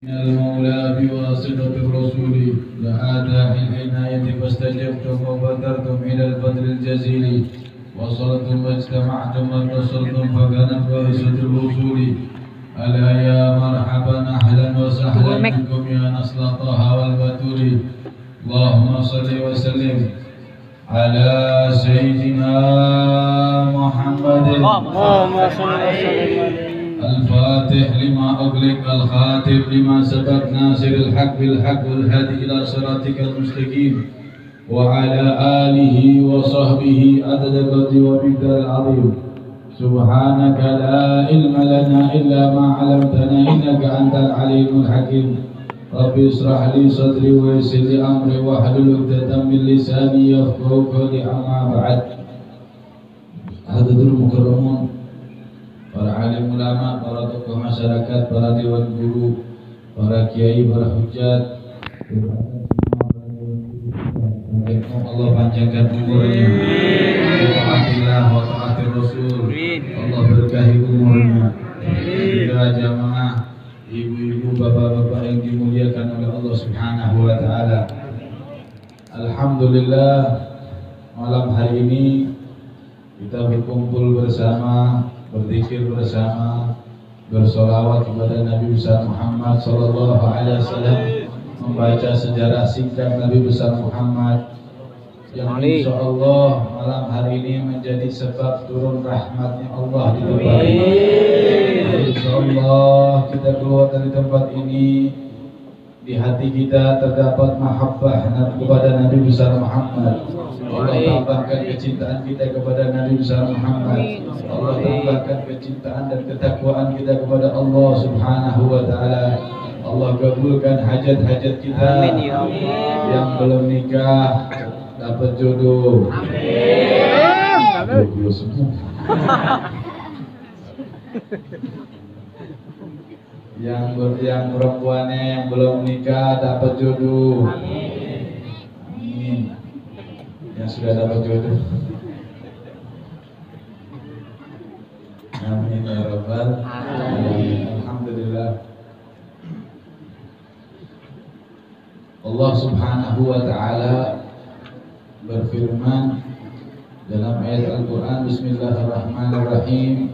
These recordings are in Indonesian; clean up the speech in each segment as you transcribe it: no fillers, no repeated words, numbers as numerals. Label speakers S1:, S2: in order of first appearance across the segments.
S1: المولى بواسطة الرسول دعا داعي العناية فاستجبتم وبدرتم إلى البدر الجزيل وصلتم واجتمعتم واتصلتم فكانت باعثة الوصول. ألا يا مرحبا أهلا وسهلا بكم يا نسل طه والبتول. اللهم صل وسلم على سيدنا محمد
S2: اللهم صل وسلم
S1: الفاتح لما أغلق الخاتم لما سبق ناصر الحق بالحق والهادي إلى صراطك المستقيم وعلى آله وصحبه عدد قدر ومقدار العظيم. سبحانك لا علم لنا إلا ما علمتنا إنك أنت العليم الحكيم. رب اشرح لي صدري ويسر لي أمري واحلل عقدة من لساني يفقهوا قولي. أما بعد. Hadirin mukarramun, para alim ulama, para tokoh masyarakat, para dewan guru, para kiai, para hujat, Allah panjangkan umurnya, taatillah wa taatir Rasul, Allah berkahi umurnya. Juga jamaah, ibu-ibu, bapak-bapak yang dimuliakan oleh Allah Subhanahu wa taala. Alhamdulillah, malam hari ini kita berkumpul bersama, berzikir bersama, bersolawat kepada Nabi besar Muhammad sallallahu alaihi wasallam, membaca sejarah singkat Nabi besar Muhammad yang insya Allah malam hari ini menjadi sebab turun rahmatnya Allah di tempat ini. Insya Allah kita keluar dari tempat ini, di hati kita terdapat mahabbah kepada Nabi besar Muhammad. Allah tambahkan kecintaan kita kepada Nabi besar Muhammad. Allah tambahkan kecintaan dan ketakwaan kita kepada Allah Subhanahu wa taala. Allah kabulkan hajat-hajat kita. Yang belum nikah dapat jodoh. Amin. Yang perempuannya yang belum nikah dapat jodoh. Amin. Yang sudah dapat jodoh, amin ya rabbal alamin. Alhamdulillah. Allah Subhanahu wa taala berfirman dalam ayat Al-Qur'an, Bismillahirrahmanirrahim.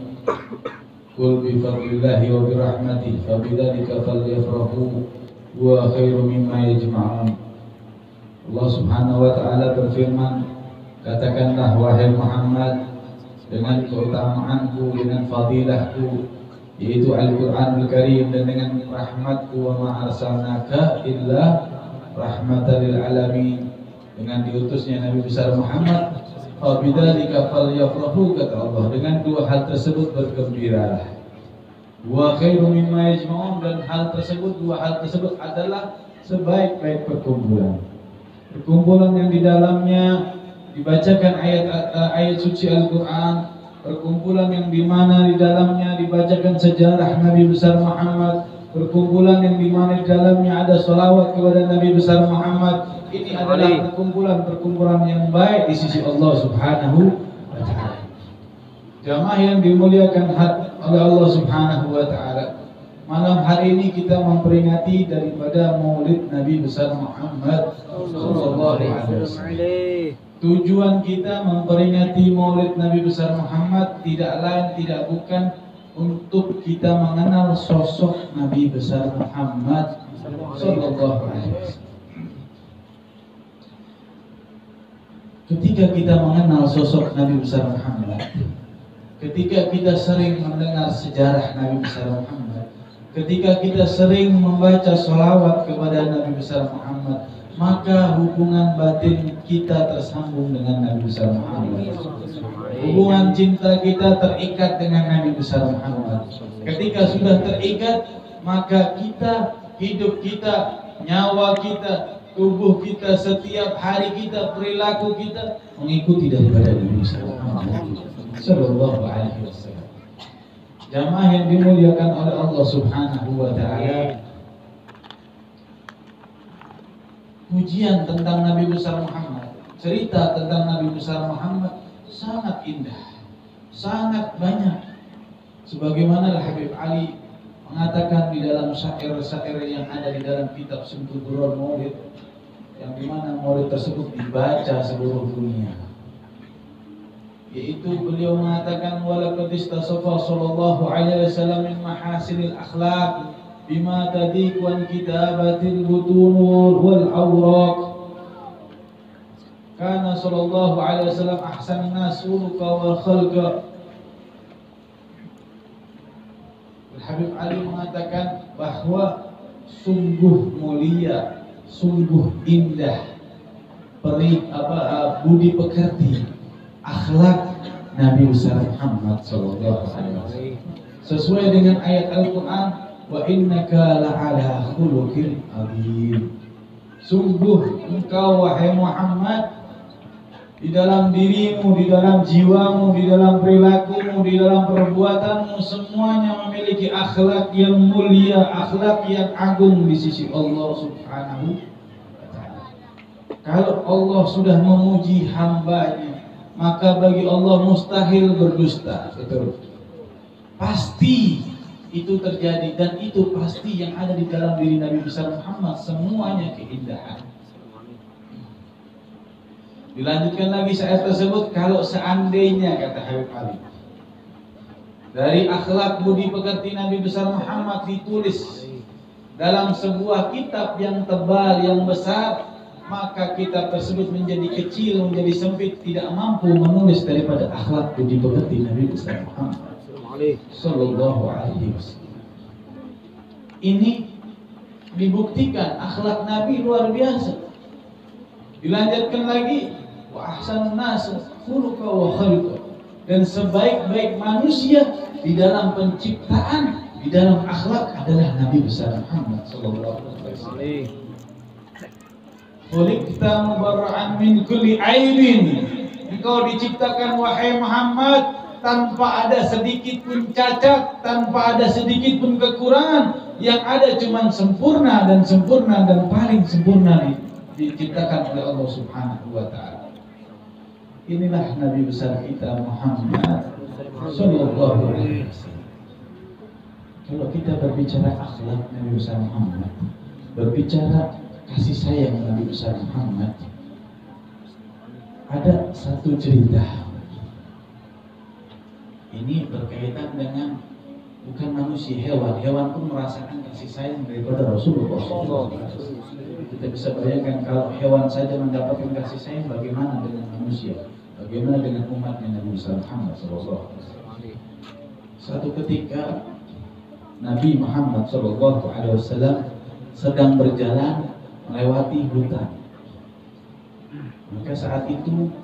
S1: Qul bi fadlillahi wa bi rahmatihi fabidzalika falyafrahu huwa khairum mimma yajma'un. Allah Subhanahu wa taala berfirman, katakanlah wahai Muhammad, dengan keutamaanku, dengan fadilahku, yaitu Al-Qur'anul Karim, dan dengan rahmatku, wa ma arsalnaka illa rahmatan lil alamin, dengan diutusnya Nabi besar Muhammad, fa bidzalika falyafrahu, kata Allah, dengan dua hal tersebut bergembiralah. Wa khairum mimma yajma'un, dan dua hal tersebut adalah sebaik-baik perkumpulan. Perkumpulan yang di dalamnya dibacakan ayat suci Al-Quran, perkumpulan yang di mana di dalamnya dibacakan sejarah Nabi besar Muhammad, perkumpulan yang di mana di dalamnya ada sholawat kepada Nabi besar Muhammad. Ini adalah perkumpulan yang baik di sisi Allah Subhanahu wa taala. Jamaah yang dimuliakan oleh Allah Subhanahu wa taala, malam hari ini kita memperingati daripada Maulid Nabi besar Muhammad sallallahu alaihi wasallam. Tujuan kita memperingati Maulid Nabi besar Muhammad tidak lain tidak bukan untuk kita mengenal sosok Nabi besar Muhammad sallallahu alaihi wasallam. Ketika kita mengenal sosok Nabi besar Muhammad, ketika kita sering mendengar sejarah Nabi besar Muhammad, ketika kita sering membaca sholawat kepada Nabi besar Muhammad, maka hubungan batin kita tersambung dengan Nabi besar Muhammad. Hubungan cinta kita terikat dengan Nabi besar Muhammad. Ketika sudah terikat, maka kita, hidup kita, nyawa kita, tubuh kita, setiap hari kita, perilaku kita mengikuti daripada Nabi besar Muhammad sallallahu alaihi wasallam. Jamaah yang dimuliakan oleh Allah Subhanahu wa taala, pujian tentang Nabi besar Muhammad, cerita tentang Nabi besar Muhammad sangat indah, sangat banyak. Sebagaimana Habib Ali mengatakan di dalam syair-syair yang ada di dalam kitab Sumtudur Maulid, yang dimana maulid tersebut dibaca seluruh dunia, yaitu beliau mengatakan walaqad istasafa sallallahu alaihi wasallam min mahasinil akhlaq bima tadiq wan kitabatil butun wal awraq. Kana sallallahu alaihi wasallam ahsan nas khuluqa wal khalqa. Habib Ali mengatakan bahwa sungguh mulia, sungguh indah budi pekerti, akhlak Nabi besar Muhammad sallallahu alaihi wasallam. Sesuai dengan ayat Al-Qur'an, wa innaka la'ala khuluqin adzim. Sungguh engkau wahai Muhammad, di dalam dirimu, di dalam jiwamu, di dalam perilakumu, di dalam perbuatanmu, semuanya memiliki akhlak yang mulia, akhlak yang agung di sisi Allah Subhanahu wa ta'ala. Kalau Allah sudah memuji hambanya, maka bagi Allah mustahil berdusta. Betul. Pasti itu terjadi, dan itu pasti yang ada di dalam diri Nabi besar Muhammad, semuanya keindahan. Dilanjutkan lagi syair tersebut, kalau seandainya, kata Habib Ali, dari akhlak budi pekerti Nabi besar Muhammad ditulis dalam sebuah kitab yang tebal, yang besar, maka kitab tersebut menjadi kecil, menjadi sempit, tidak mampu menulis daripada akhlak budi pekerti Nabi besar Muhammad sallallahu alaihi wasallam. Ini dibuktikan akhlak Nabi luar biasa. Dilanjutkan lagi, wa ahsanun nas khuluqa wa khalqa, dan sebaik-baik manusia di dalam penciptaan, di dalam akhlak adalah Nabi besar Muhammad sallallahu alaihi wasallam. Khuliqta mubarra'an min kulli aibin. Engkau diciptakan wahai Muhammad tanpa ada sedikit pun cacat, tanpa ada sedikit pun kekurangan. Yang ada cuma sempurna dan sempurna dan paling sempurna diciptakan oleh Allah Subhanahu wa ta'ala. Inilah Nabi besar kita Muhammad sallallahu alaihi wasallam. Kalau kita berbicara akhlak Nabi besar Muhammad, berbicara kasih sayang Nabi besar Muhammad, ada satu cerita. Ini berkaitan dengan bukan manusia, hewan. Hewan pun merasakan kasih sayang daripada Rasulullah SAW. Kita bisa bayangkan kalau hewan saja mendapatkan kasih sayang, bagaimana dengan manusia? Bagaimana dengan umatnya Nabi Muhammad SAW? Suatu ketika Nabi Muhammad SAW sedang berjalan melewati hutan. Maka saat itu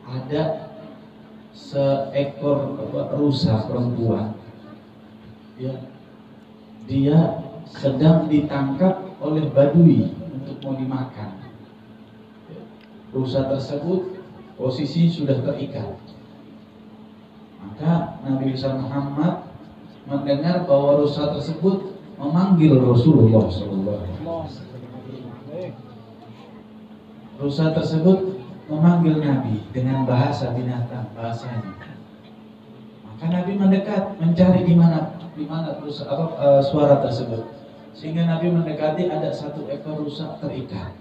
S1: ada seekor rusa perempuan. Dia sedang ditangkap oleh badui untuk mau dimakan. Rusa tersebut posisi sudah terikat. Maka Nabi Muhammad mendengar bahwa rusa tersebut memanggil Rasulullah SAW. Rusa tersebut memanggil Nabi dengan bahasa binatang, bahasanya. Maka Nabi mendekat, mencari di mana suara tersebut. Sehingga Nabi mendekati, ada satu ekor rusa terikat.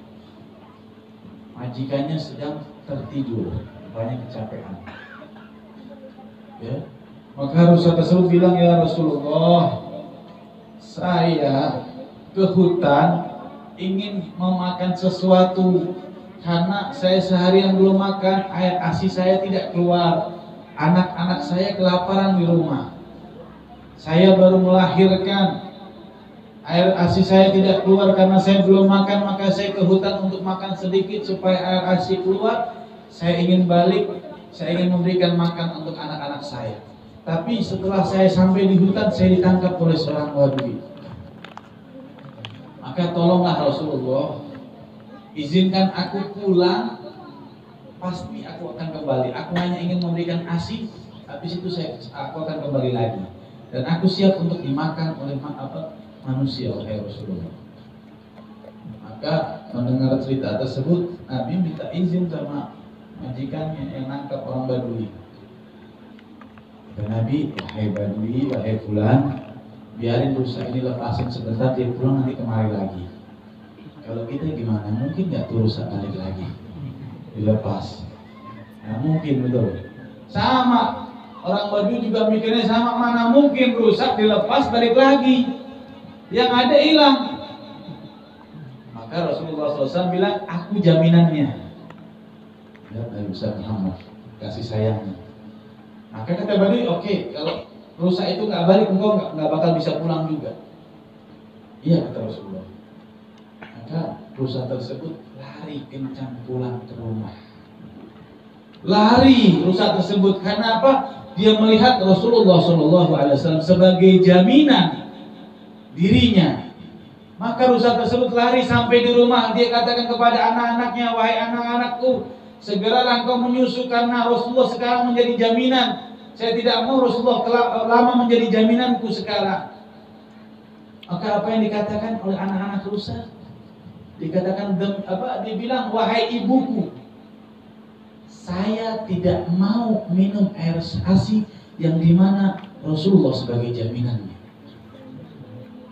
S1: Majikannya sedang tertidur, banyak kecapean. Maka rusa tersebut bilang, ya Rasulullah, saya ke hutan ingin memakan sesuatu. Karena saya seharian belum makan, air ASI saya tidak keluar. Anak-anak saya kelaparan di rumah. Saya baru melahirkan, air ASI saya tidak keluar karena saya belum makan. Maka saya ke hutan untuk makan sedikit supaya air ASI keluar. Saya ingin balik, saya ingin memberikan makan untuk anak-anak saya. Tapi setelah saya sampai di hutan, saya ditangkap oleh seorang badui. Maka tolonglah Rasulullah, izinkan aku pulang, pasti aku akan kembali. Aku hanya ingin memberikan ASI, habis itu aku akan kembali lagi. Dan aku siap untuk dimakan oleh manusia, wahai Rasulullah. Maka mendengar cerita tersebut, Nabi minta izin sama majikannya yang nangkap orang badui. Dan Nabi, wahai badui, wahai fulan, biarin rusa ini lepasin sebentar, dia pulang nanti kemari lagi. Kalau kita gimana? Mungkin nggak tuh rusa balik lagi, dilepas. Nah mungkin betul. Sama orang Badui juga mikirnya sama, mana mungkin rusak dilepas balik lagi, yang ada hilang. Maka Rasulullah SAW bilang, aku jaminannya. Ya, Nabi besar Muhammad kasih sayangnya. Maka kata Badui, oke, kalau rusak itu nggak balik, engkau nggak bakal bisa pulang juga. Iya kata Rasulullah. Maka rusa tersebut lari kencang pulang ke rumah. Lari rusa tersebut karena apa? Dia melihat Rasulullah SAW sebagai jaminan dirinya. Maka rusa tersebut lari sampai di rumah. Dia katakan kepada anak-anaknya, wahai anak-anakku, segeralah engkau menyusu karena Rasulullah sekarang menjadi jaminan. Saya tidak mau Rasulullah lama menjadi jaminanku sekarang. Maka apa yang dikatakan oleh anak-anak rusa? Dikatakan dia bilang, wahai ibuku, saya tidak mau minum air ASI yang dimana Rasulullah sebagai jaminannya.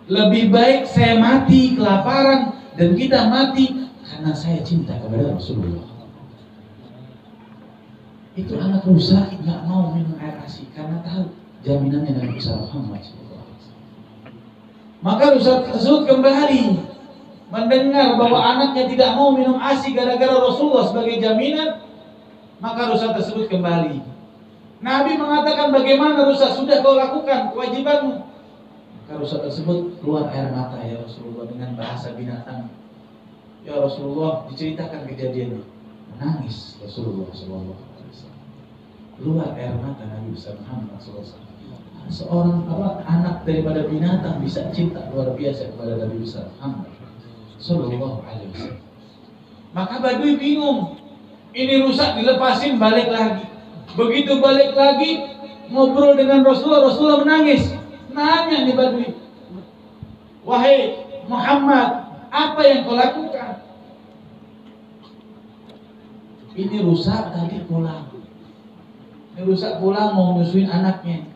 S1: Lebih baik saya mati kelaparan dan kita mati karena saya cinta kepada Rasulullah. Itu anak rusa nggak mau minum air ASI karena tahu jaminannya Nabi besar Muhammad. Maka rusa tersebut kembali mendengar bahwa anaknya tidak mau minum ASI gara-gara Rasulullah sebagai jaminan. Maka rusa tersebut kembali. Nabi mengatakan, bagaimana rusa, sudah kau lakukan kewajibanmu. Maka rusa tersebut keluar air mata, ya Rasulullah, dengan bahasa binatang. Ya Rasulullah, diceritakan kejadiannya. Menangis Rasulullah SAW. Keluar air mata Nabi besar Muhammad SAW. Seorang anak daripada binatang bisa cinta luar biasa kepada Nabi besar Muhammad Sallallahu Alaihi Wasallam. Maka Badui bingung, ini rusak dilepasin balik lagi. Begitu balik lagi ngobrol dengan Rasulullah, Rasulullah menangis. Nanya nih Badui, wahai Muhammad, apa yang kau lakukan? Ini rusak tadi pulang. Ini rusak pulang mau menyusuin anaknya.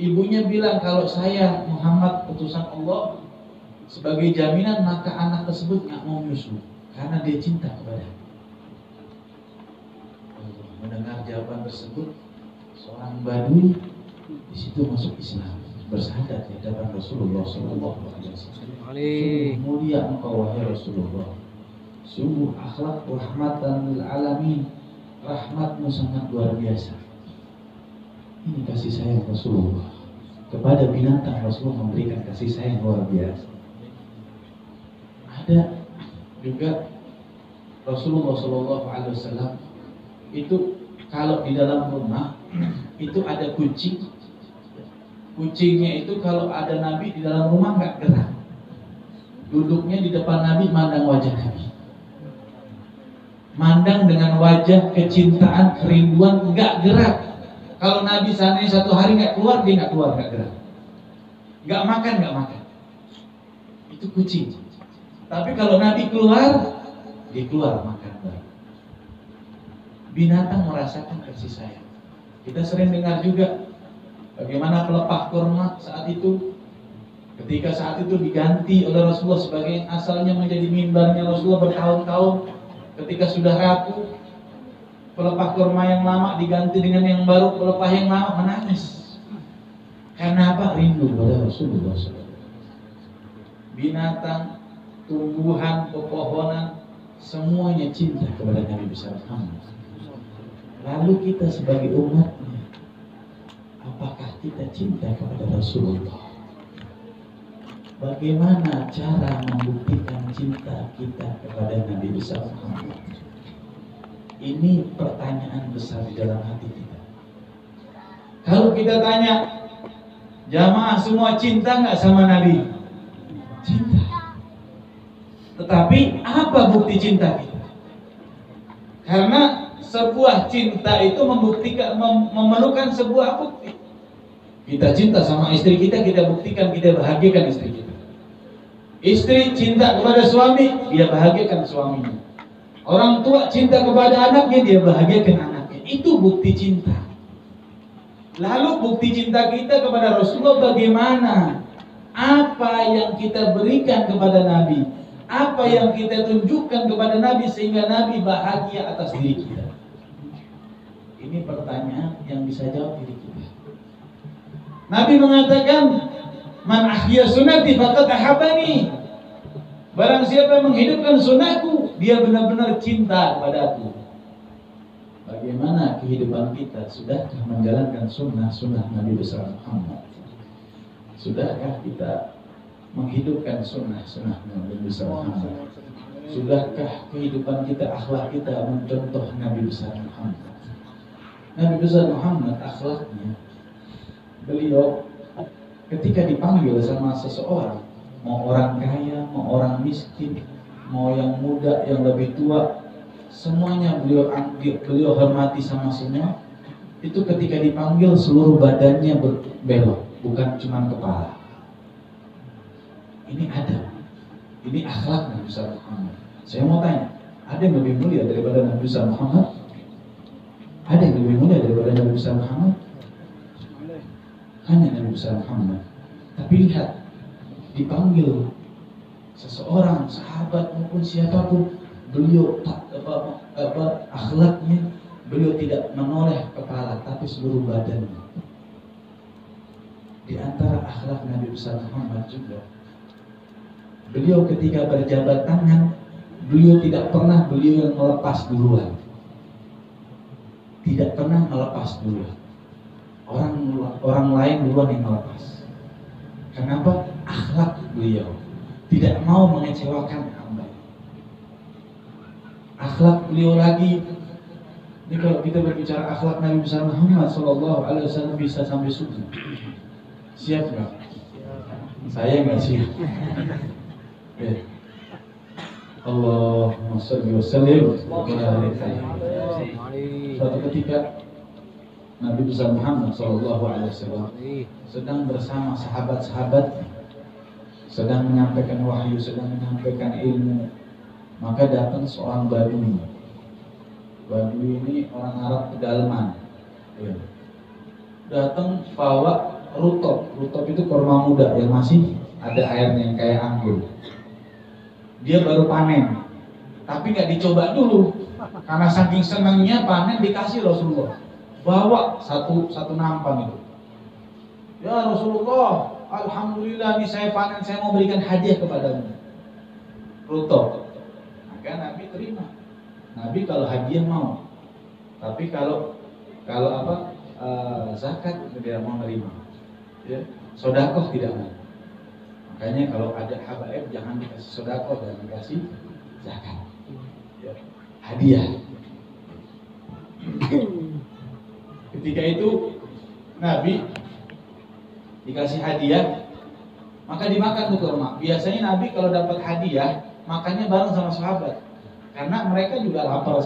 S1: Ibunya bilang, kalau saya Muhammad utusan Allah sebagai jaminan, maka anak tersebut nggak mau menyusu karena dia cinta kepada. Mendengar jawaban tersebut, seorang Badui di situ masuk Islam, bersyahadat di hadapan Rasulullah Sallallahu Alaihi Wasallam. Mulia engkau wahai Rasulullah, sungguh akhlak rahmatan lil alamin, rahmatmu sangat luar biasa. Ini kasih sayang Rasulullah kepada binatang. Rasulullah memberikan kasih sayang luar biasa. Ada juga Rasulullah Sallallahu Alaihi Wasallam itu kalau di dalam rumah itu ada kucing. Kucingnya itu kalau ada Nabi di dalam rumah nggak gerak. Duduknya di depan Nabi, mandang wajah Nabi. Mandang dengan wajah kecintaan, kerinduan, nggak gerak. Kalau Nabi seandainya satu hari nggak keluar, dia nggak keluar, nggak gerak. Nggak makan. Itu kucing. Tapi kalau Nabi keluar, dia keluar makan. Binatang merasakan kasih sayang. Kita sering dengar juga bagaimana pelepah kurma saat itu, ketika saat itu diganti oleh Rasulullah sebagai asalnya menjadi mimbarnya Rasulullah bertahun-tahun, ketika sudah rapuh, pelepah kurma yang lama diganti dengan yang baru, pelepah yang lama menangis. Karena apa? Rindu pada Rasulullah SAW. Binatang, tumbuhan, pepohonan, semuanya cinta kepada Nabi besar Muhammad. Lalu kita sebagai umatnya, apakah kita cinta kepada Rasulullah? Bagaimana cara membuktikan cinta kita kepada Nabi besar Muhammad? Ini pertanyaan besar di dalam hati kita. Kalau kita tanya, jamaah semua cinta nggak sama Nabi? Cinta. Tetapi apa bukti cinta kita? Karena sebuah cinta itu memerlukan sebuah bukti. Kita cinta sama istri kita, kita buktikan, kita bahagiakan istri kita. Istri cinta kepada suami, dia bahagiakan suaminya. Orang tua cinta kepada anaknya, dia bahagiakan anaknya. Itu bukti cinta. Lalu bukti cinta kita kepada Rasulullah bagaimana? Apa yang kita berikan kepada Nabi, apa yang kita tunjukkan kepada Nabi sehingga Nabi bahagia atas diri kita? Ini pertanyaan yang bisa jawab diri kita. Nabi mengatakan, man ahya sunnati faqad ahabbani. Barang siapa yang menghidupkan sunnahku, dia benar-benar cinta kepadaku. Bagaimana kehidupan kita? Sudahkah menjalankan sunnah Nabi besar Muhammad? Sudahkah kita menghidupkan sunnah Nabi besar Muhammad? Sudahkah kehidupan kita, akhlak kita mencontoh Nabi besar Muhammad? Nabi besar Muhammad akhlaknya, beliau ketika dipanggil sama seseorang, mau orang kaya, mau orang miskin, mau yang muda, yang lebih tua, semuanya beliau hormati sama semua. Itu ketika dipanggil seluruh badannya berbelok, bukan cuma kepala. Ini ada, ini akhlak Nabi besar Muhammad. Saya mau tanya, ada yang lebih mulia daripada Nabi besar Muhammad? Ada yang lebih mulia daripada Nabi besar Muhammad? Hanya Nabi besar Muhammad. Tapi lihat, dipanggil seseorang, sahabat maupun siapapun, beliau akhlaknya, beliau tidak menoleh kepala, tapi seluruh badannya. Di antara akhlak Nabi besar Muhammad juga, beliau ketika berjabat tangan, beliau tidak pernah yang melepas duluan. Tidak pernah melepas duluan. Orang lain duluan yang melepas. Kenapa? Akhlak beliau tidak mau mengecewakan hamba. Akhlak beliau lagi. Ini kalau kita berbicara akhlak Nabi besar Muhammad Sallallahu Alaihi Wasallam bisa sampai subuh. Siap nggak? Saya nggak siap. Ya. Allahumma shalli wa sallim. Suatu ketika Nabi besar Muhammad Sallallahu Alaihi Wasallam sedang bersama sahabat-sahabat, sedang menyampaikan wahyu, sedang menyampaikan ilmu. Maka datang seorang Badui. Badui ini orang Arab pedalaman. Datang bawa rutop. Rutop itu kurma muda yang masih ada airnya, yang kayak anggur. Dia baru panen, tapi nggak dicoba dulu. Karena saking senangnya panen, dikasih Rasulullah. Bawa satu nampan itu. Ya Rasulullah, alhamdulillah nih saya panen, saya mau berikan hadiah kepadamu. Rutop. Maka Nabi terima. Nabi kalau hadiah mau, tapi kalau zakat tidak mau menerima. Ya, sedekah tidak mau. Makanya kalau ada habaib jangan dikasih sedekah dan dikasih zakat. Ya, hadiah. Ketika itu Nabi dikasih hadiah, maka dimakan tuh kurma. Biasanya Nabi kalau dapat hadiah makannya bareng sama sahabat, karena mereka juga lapar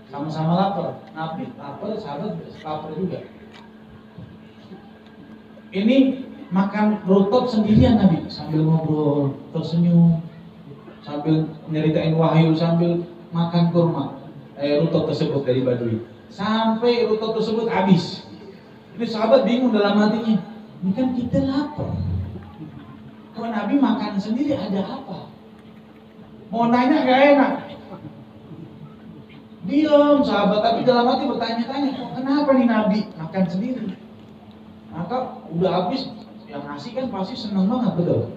S1: sama-sama lapar. Nabi lapar, sahabat lapar juga. Ini makan rutop sendirian Nabi, sambil ngobrol, tersenyum, sambil nyeritain wahyu, sambil makan kurma rutop tersebut dari Badui. Sampai rutop tersebut habis. Ini sahabat bingung dalam hatinya, ini kan kita lapar, kok Nabi makan sendiri, ada apa? Mau nanya gak enak, diam sahabat, tapi dalam hati bertanya-tanya, kok kenapa nih Nabi makan sendiri? Maka udah habis, yang ngasih kan pasti seneng banget, betul?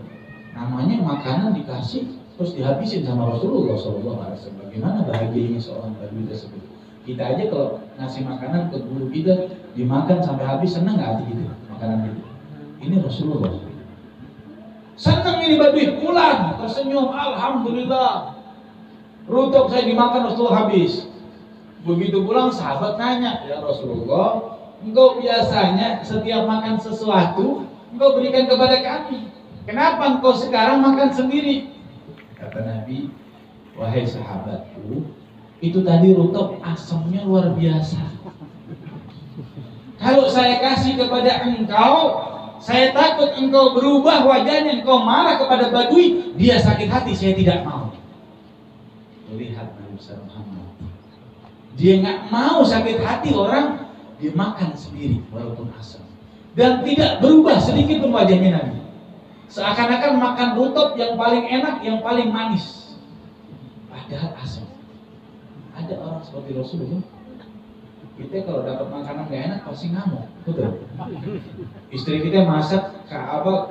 S1: Namanya makanan dikasih terus dihabisin sama Rasulullah SAW. Bagaimana bahagianya seorang Badui tersebut? Kita aja kalau ngasih makanan ke guru kita, dimakan sampai habis, seneng gak hati gitu makanan itu? Ini Rasulullah. Seneng ini Badui, pulang tersenyum, alhamdulillah rutop saya dimakan Rasulullah habis. Begitu pulang sahabat nanya, ya Rasulullah, engkau biasanya setiap makan sesuatu engkau berikan kepada kami, kenapa engkau sekarang makan sendiri? Kata Nabi, wahai sahabatku, itu tadi rutop asamnya luar biasa. Kalau saya kasih kepada engkau, saya takut engkau berubah wajahnya, engkau marah kepada Badui, dia sakit hati, saya tidak mau. Lihat Nabi besar Muhammad, dia nggak mau sakit hati orang, dia makan sendiri walaupun asam, dan tidak berubah sedikit pun wajahnya Nabi. Seakan-akan makan rutop yang paling enak, yang paling manis, padahal asam. Ada orang seperti Rasulullah. Kita kalau dapat makanan gak enak pasti ngamuk, betul? Istri kita masak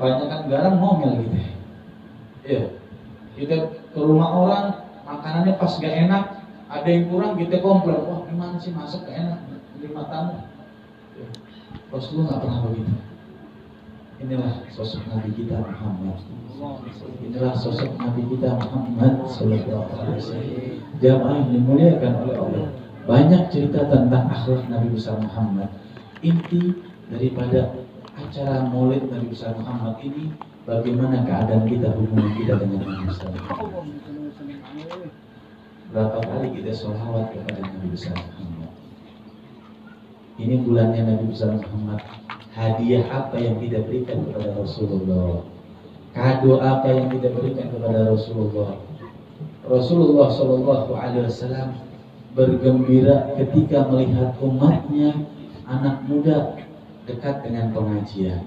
S1: banyakkan garam, ngomel gitu. Iya. Kita ke rumah orang, makanannya pas gak enak, ada yang kurang, kita komplain. Wah, gimana sih masak gak enak, 5 tamu. Ya. Rasulullah gak pernah begitu. Inilah sosok Nabi kita Muhammad. Inilah sosok Nabi kita Muhammad Sallallahu Alaihi Wasallam. Jamaah yang dimuliakan oleh Allah. Banyak cerita tentang akhlak Nabi besar Muhammad. Inti daripada acara Maulid Nabi besar Muhammad ini, bagaimana keadaan kita, hubungan kita dengan Nabi besar Muhammad. Berapa kali kita sholawat kepada Nabi besar Muhammad. Ini bulannya Nabi besar Muhammad. Hadiah apa yang kita berikan kepada Rasulullah? Kado apa yang kita berikan kepada Rasulullah? Rasulullah Shallallahu Alaihi Wasallam bergembira ketika melihat umatnya, anak muda dekat dengan pengajian.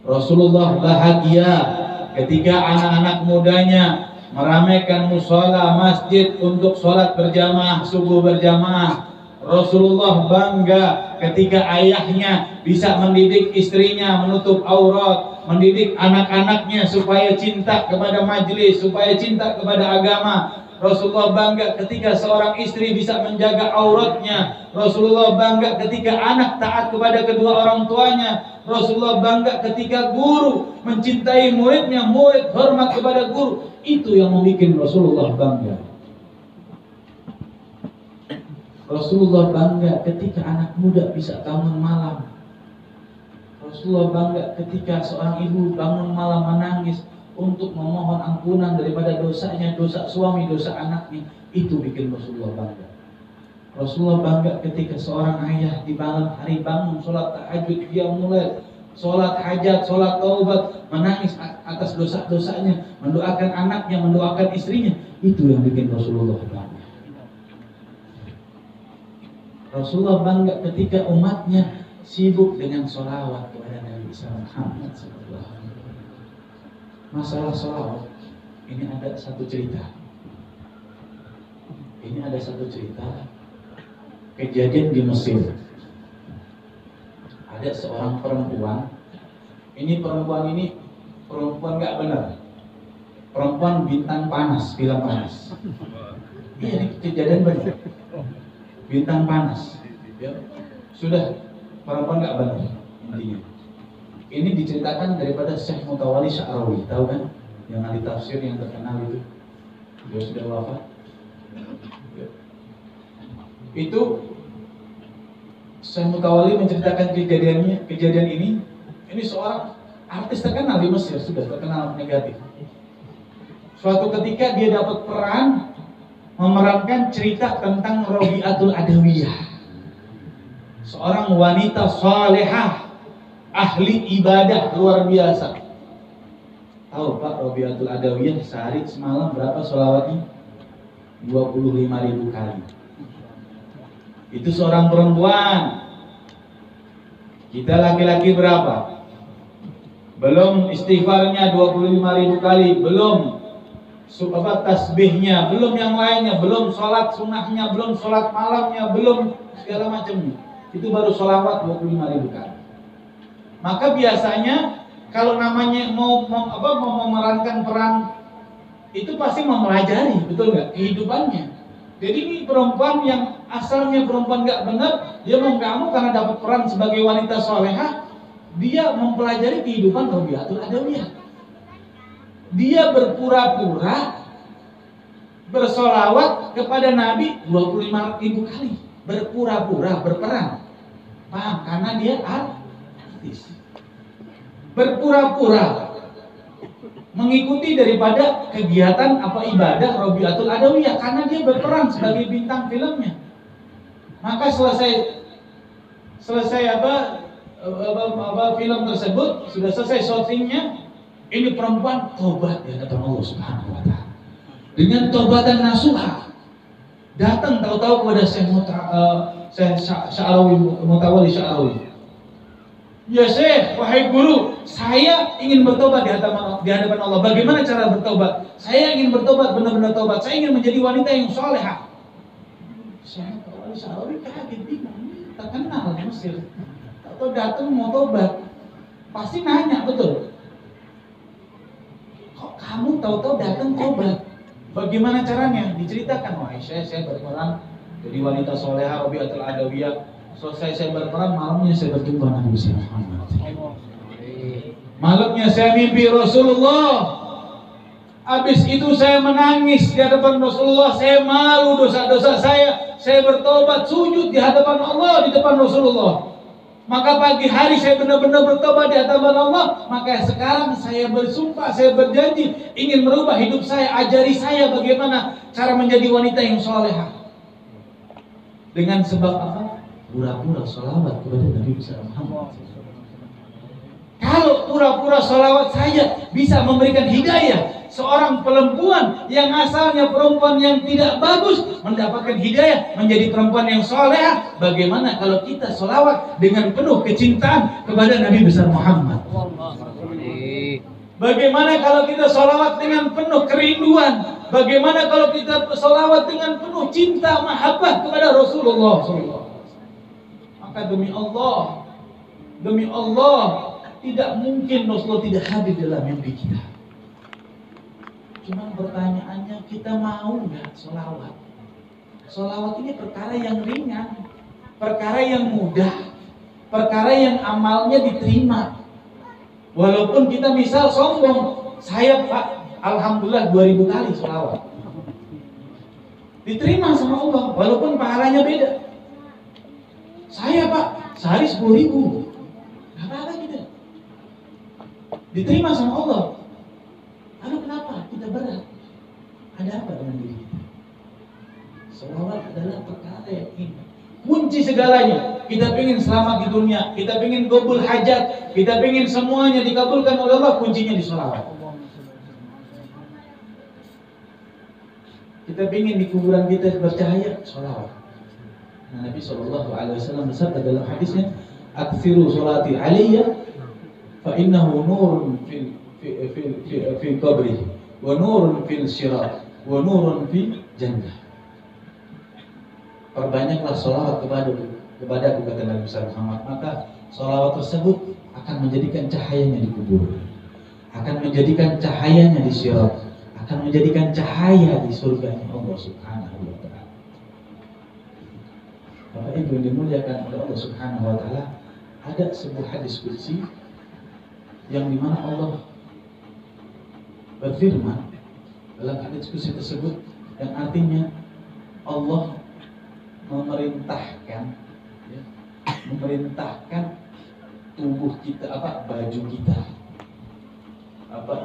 S1: Rasulullah bahagia ketika anak-anak mudanya meramaikan musola masjid untuk sholat berjamaah, subuh berjamaah. Rasulullah bangga ketika ayahnya bisa mendidik istrinya menutup aurat, mendidik anak-anaknya supaya cinta kepada majelis, supaya cinta kepada agama. Rasulullah bangga ketika seorang istri bisa menjaga auratnya. Rasulullah bangga ketika anak taat kepada kedua orang tuanya. Rasulullah bangga ketika guru mencintai muridnya, murid hormat kepada guru. Itu yang membuat Rasulullah bangga. Rasulullah bangga ketika anak muda bisa bangun malam. Rasulullah bangga ketika seorang ibu bangun malam menangis untuk memohon ampunan daripada dosanya, dosa suami, dosa anaknya. Itu bikin Rasulullah bangga. Rasulullah bangga ketika seorang ayah di malam hari bangun sholat tahajud, dia mulai sholat hajat, sholat taubat, menangis atas dosa-dosanya, mendoakan anaknya, mendoakan istrinya. Itu yang bikin Rasulullah bangga. Rasulullah bangga ketika umatnya sibuk dengan sholawat kepada Nabi Muhammad SAW. Masalah sholawat ini ada satu cerita. Ini ada satu cerita kejadian di Mesir. Ada seorang perempuan. Ini perempuan nggak benar. Perempuan bintang panas, film panas. Iya, ini kejadian benar. Bintang panas, ya. Sudah perempuan nggak benar intinya. Ini diceritakan daripada Syekh Mutawalli Sya'rawi, tahu kan? Yang ahli tafsir yang terkenal itu, dia sudah wafat. Ya. Itu Syekh Mutawalli menceritakan kejadian ini. Ini seorang artis terkenal di Mesir, sudah terkenal negatif. Suatu ketika dia dapat peran memerankan cerita tentang Rabi'atul Adawiyah, seorang wanita salehah, ahli ibadah luar biasa. Tahu Pak, Rabi'atul Adawiyah sehari semalam berapa sholawatnya? 25.000 kali. Itu seorang perempuan. Kita laki-laki berapa? Belum istighfarnya 25.000 kali, belum tasbihnya, belum yang lainnya, belum sholat sunnahnya, belum sholat malamnya, belum segala macamnya. Itu baru sholawat 25.000 kali. Maka biasanya kalau namanya mau memerankan peran itu pasti mempelajari, betul nggak, kehidupannya. Jadi ini perempuan yang asalnya perempuan nggak benar, dia mau kamu karena dapat peran sebagai wanita solehah, dia mempelajari kehidupan Rabi'atul Adawiyah. Dia berpura-pura bersolawat kepada Nabi 25.000 kali. Berpura-pura berperan. Paham? Karena dia artis. Berpura-pura mengikuti daripada kegiatan ibadah Rabi'atul Adawiyah, karena dia berperan sebagai bintang filmnya. Maka selesai film tersebut, sudah selesai syutingnya, ini perempuan tobat di hadapan Allah Subhanahu wa Ta'ala. Dengan tobatan nasuha, datang tahu-tahu kepada Syekh Sya'rawi, Mutawalli Sya'rawi. Ya Syekh, wahai guru, saya ingin bertobat di hadapan Allah. Bagaimana cara bertobat? Saya ingin bertobat, benar-benar tobat. Saya ingin menjadi wanita yang salehah. Saya kalau Saudi kaget, bingung, terkenal di Mesir. Atau datang mau tobat, pasti nanya, betul. Kok kamu tahu-tahu datang tobat? Bagaimana caranya? Diceritakan, wahai Syekh, saya berperan jadi wanita salehah, Rabi'atul Adawiyah. Selesai saya berperan, malamnya saya berjumpa Nabi Muhammad. Malamnya saya mimpi Rasulullah. Habis itu saya menangis di hadapan Rasulullah. Saya malu dosa-dosa saya. Saya bertobat, sujud di hadapan Allah, di depan Rasulullah. Maka pagi hari saya benar-benar bertobat di hadapan Allah. Maka sekarang saya bersumpah, saya berjanji ingin merubah hidup saya. Ajari saya bagaimana cara menjadi wanita yang salehah. Dengan sebab apa? Pura-pura sholawat kepada Nabi Muhammad. Kalau pura-pura sholawat saja bisa memberikan hidayah, seorang perempuan yang asalnya perempuan yang tidak bagus mendapatkan hidayah menjadi perempuan yang solehah. Bagaimana kalau kita sholawat dengan penuh kecintaan kepada Nabi besar Muhammad? Bagaimana kalau kita sholawat dengan penuh kerinduan? Bagaimana kalau kita sholawat dengan penuh cinta mahabbah kepada Rasulullah SAW? Maka demi Allah, tidak mungkin Rasulullah tidak hadir dalam mimpi kita. Cuma pertanyaannya, kita mau nggak sholawat? Sholawat ini perkara yang ringan, perkara yang mudah, perkara yang amalnya diterima. Walaupun kita misal sombong, saya Pak, alhamdulillah 2000 kali sholawat, diterima sama Allah, walaupun pahalanya beda. Saya Pak, sehari 10.000, gak apa-apa kita, diterima sama Allah. Lalu kenapa kita berat? Ada apa dengan diri kita? Sholawat adalah perkara yang indah, kunci segalanya. Kita ingin selamat di dunia, kita ingin qabul hajat, kita ingin semuanya dikabulkan oleh Allah, kuncinya di sholawat. Kita ingin di kuburan kita bercahaya, sholawat. Nah, Nabi SAW bersabda dalam hadisnya, "Aktsiru sholati alaiya, fa innahu nurun fil qabri, wa nurun fil sirat, wa nurun fil jannah." Perbanyaklah sholawat kepada kata Nabi Muhammad, maka sholawat tersebut akan menjadikan cahayanya di kubur, akan menjadikan cahayanya di sirat, akan menjadikan cahaya di surganya Allah Subhanahu wa ta'ala. Bapak Ibu yang dimuliakan oleh Allah Subhanahu wa ta'ala, ada sebuah hadis qudsi yang dimana Allah berfirman dalam hadis qudsi tersebut, yang artinya Allah memerintahkan tubuh kita, baju kita,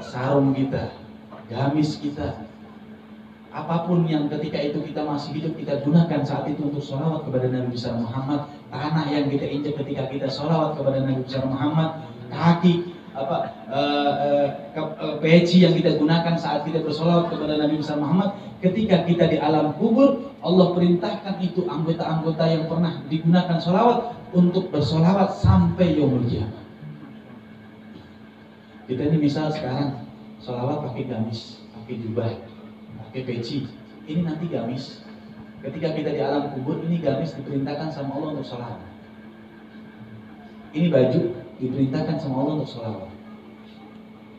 S1: sarung kita, gamis kita, apapun yang ketika itu kita masih hidup, kita gunakan saat itu untuk sholawat kepada Nabi besar Muhammad. Tanah yang kita injak ketika kita sholawat kepada Nabi besar Muhammad, kaki, peci yang kita gunakan saat kita bersolawat kepada Nabi besar Muhammad. Ketika kita di alam kubur, Allah perintahkan itu anggota-anggota yang pernah digunakan sholawat untuk bersolawat sampai yaumul qiyamah. Kita ini misal sekarang sholawat pakai gamis, pakai jubah, pakai peci, ini nanti gamis. Ketika kita di alam kubur, ini gamis diperintahkan sama Allah untuk sholawat. Ini baju diperintahkan sama Allah untuk sholawat.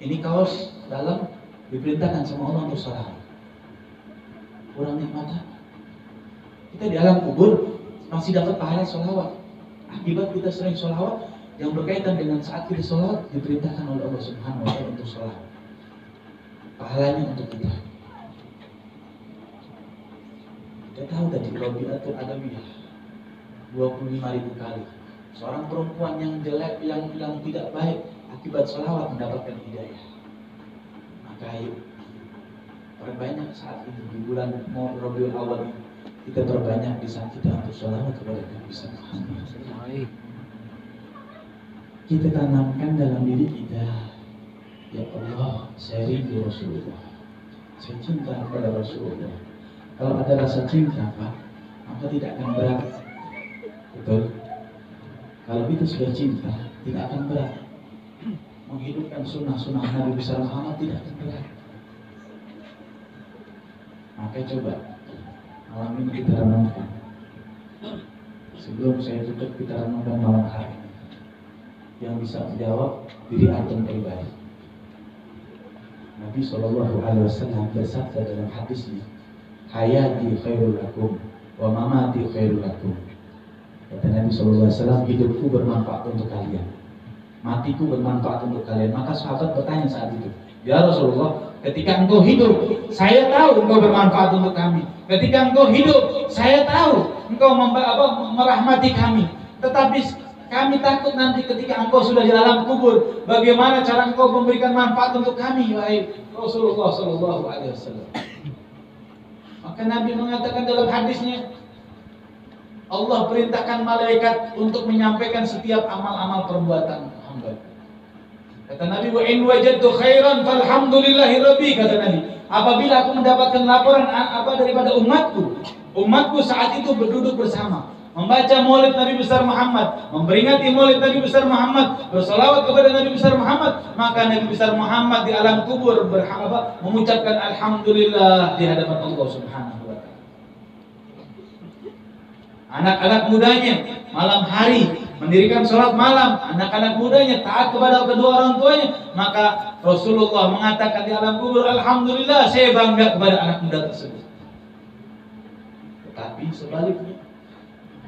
S1: Ini kaos dalam diperintahkan sama Allah untuk sholawat. Kurang nikmat apa? Kita di alam kubur masih dapat pahala sholawat. Akibat kita sering sholawat yang berkaitan dengan saat kita sholawat diperintahkan oleh Allah Subhanahu wa ta'ala untuk sholawat. Pahalanya untuk kita. Kita tahu tadi Rabi'atul Adawiyah 25.000 kali. Seorang perempuan yang jelek, yang tidak baik, akibat sholawat mendapatkan hidayah. Maka ayo perbanyak saat ini di bulan Rabiul Awal ini, kita perbanyak di saat kita untuk sholawat kepada Nabi Muhammad. Kita tanamkan dalam diri kita, ya Allah, saya rindu Rasulullah, saya cinta kepada Rasulullah. Kalau ada rasa cinta, Pak, maka tidak akan berat. Betul? Kalau itu sudah cinta, tidak akan berat. Menghidupkan sunnah-sunnah Nabi besar Muhammad tidak akan berat. Maka coba malam ini kita renungkan. Sebelum saya tutup, kita renungkan malam hari ini. Yang bisa menjawab diri antum pribadi. Nabi SAW bersabda dalam hadisnya, hayati khairul lakum wa mamati khairul lakum. Kata Nabi SAW, hidupku bermanfaat untuk kalian, matiku bermanfaat untuk kalian. Maka sahabat bertanya saat itu, ya Rasulullah, ketika engkau hidup, saya tahu engkau bermanfaat untuk kami. Ketika engkau hidup, saya tahu engkau merahmati kami. Tetapi kami takut nanti ketika engkau sudah di alam kubur, bagaimana cara engkau memberikan manfaat untuk kami, wahai Rasulullah SAW. Maka Nabi mengatakan dalam hadisnya, Allah perintahkan malaikat untuk menyampaikan setiap amal-amal perbuatan hamba. Kata Nabi, wa in wajadtu khairan falhamdulillahi rabbi, kata Nabi. Apabila aku mendapatkan laporan daripada umatku saat itu berduduk bersama, membaca maulid Nabi besar Muhammad, memperingati maulid Nabi besar Muhammad, bersalawat kepada Nabi besar Muhammad, maka Nabi besar Muhammad di alam kubur mengucapkan alhamdulillah di hadapan Allah Subhanahu wa taala. Anak-anak mudanya malam hari mendirikan sholat malam, anak-anak mudanya taat kepada kedua orang tuanya, maka Rasulullah mengatakan di alam kubur, alhamdulillah saya bangga kepada anak muda tersebut. Tetapi sebaliknya,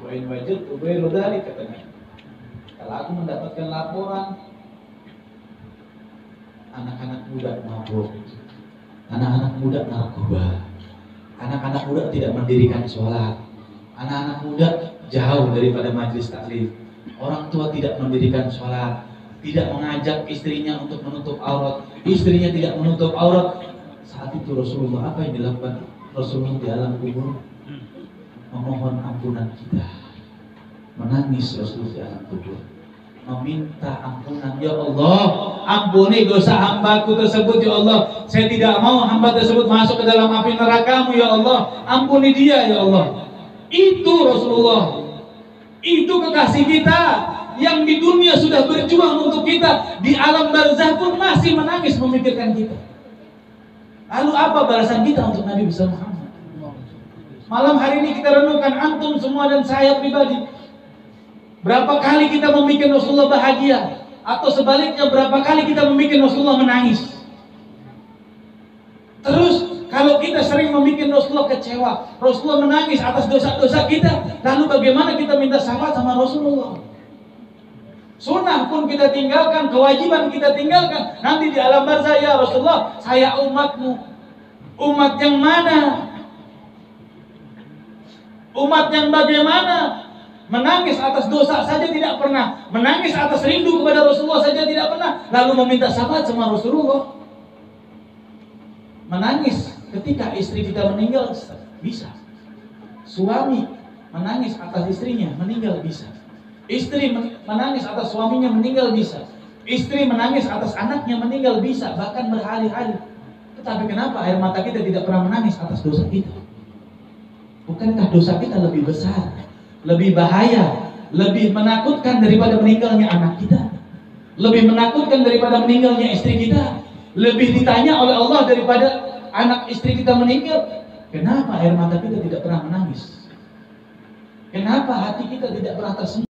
S1: wain wajib ubay rodali, katanya, kalau aku mendapatkan laporan anak-anak muda mabuk, anak-anak muda narkoba, anak-anak muda tidak mendirikan sholat, anak-anak muda jauh daripada majelis taklim, orang tua tidak mendirikan sholat, tidak mengajak istrinya untuk menutup aurat, istrinya tidak menutup aurat. Saat itu Rasulullah apa yang dilakukan Rasulullah di alam kubur? Memohon ampunan kita, menangis Rasulullah di alam kubur, meminta ampunan. Ya Allah, ampuni dosa hambaku tersebut ya Allah. Saya tidak mau hamba tersebut masuk ke dalam api neraka-Mu ya Allah. Ampuni dia ya Allah. Itu Rasulullah, itu kekasih kita yang di dunia sudah berjuang untuk kita, di alam barzah pun masih menangis memikirkan kita. Lalu apa balasan kita untuk Nabi besar Muhammad? Malam hari ini kita renungkan, antum semua dan saya pribadi, berapa kali kita membuat Rasulullah bahagia, atau sebaliknya berapa kali kita membuat Rasulullah menangis. Terus kalau kita sering membuat Rasulullah kecewa, Rasulullah menangis atas dosa-dosa kita, lalu bagaimana kita minta syafaat sama Rasulullah? Sunnah pun kita tinggalkan, kewajiban kita tinggalkan. Nanti di alam barzah, ya Rasulullah, saya umatmu. Umat yang mana? Umat yang bagaimana? Menangis atas dosa saja tidak pernah, menangis atas rindu kepada Rasulullah saja tidak pernah, lalu meminta syafaat sama Rasulullah. Menangis ketika istri kita meninggal bisa. Suami menangis atas istrinya meninggal bisa. Istri menangis atas suaminya meninggal bisa. Istri menangis atas anaknya meninggal bisa, bahkan berhari-hari. Tetapi kenapa air mata kita tidak pernah menangis atas dosa kita? Bukankah dosa kita lebih besar, lebih bahaya, lebih menakutkan daripada meninggalnya anak kita? Lebih menakutkan daripada meninggalnya istri kita? Lebih ditanya oleh Allah daripada anak istri kita meninggal? Kenapa air mata kita tidak pernah menangis? Kenapa hati kita tidak pernah tersenyum?